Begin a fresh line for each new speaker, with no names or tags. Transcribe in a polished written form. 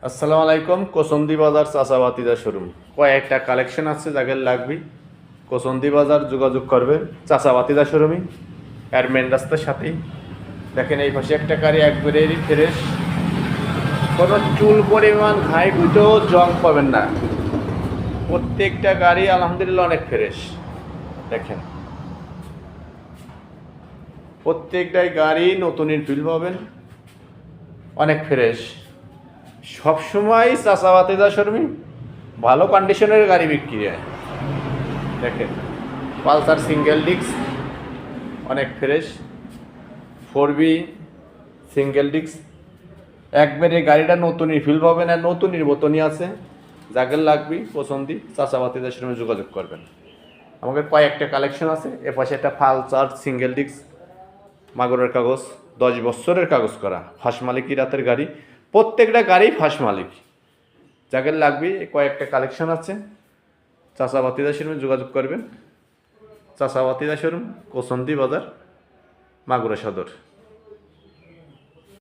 আসসালামু আলাইকুম। কোসন্দি বাজার চাচাবাতিদা শোরুম কয়েকটা কালেকশন আছে, যাদের লাগবে কোসন্দি বাজার যোগাযোগ করবেন। চাচাবাতিদা শোরুমই আর মেন রাস্তার সাথেই। দেখেন এই পাশে একটা গাড়ি একবারেরই ফ্রেশ, কোনো চুল পরিমাণ ঘাই গুঁতো জং পাবেন না। প্রত্যেকটা গাড়ি আলহামদুলিল্লাহ অনেক ফ্রেশ। দেখেন প্রত্যেকটাই গাড়ি নতুনের ফিল পাবেন, অনেক ফ্রেশ। সবসময় চাচাবাতিদা শোরুমই ভালো কন্ডিশনের গাড়ি বিক্রি হয়। দেখেন পালসার সিঙ্গেল ডিস্ক অনেক ফ্রেশ, 4B সিঙ্গেল ডিস্ক, একবারে গাড়িটা নতুনই ফিল পাবেন আর নতুনই বোতনই আছে। যাদের লাগবে পছন্দি চাচাবাতিদার সঙ্গে যোগাযোগ করবেন। আমাদের কয়েকটা কালেকশন আছে। এপাশে একটা পালসার সিঙ্গেল ডিস্ক মাগুরের কাগজ, 10 বছরের কাগজ করা, ফার্স্ট মালিকি রাতের গাড়ি, প্রত্যেকটা গাড়ি ফার্স্ট মালিক। যাদের লাগবে কয়েকটা কালেকশন আছে, চাচাবাতিদার সঙ্গে যোগাযোগ করবেন। চাচাবাতিদা শোরুম, কোসন্দি বাজার, মাগুরা সদর।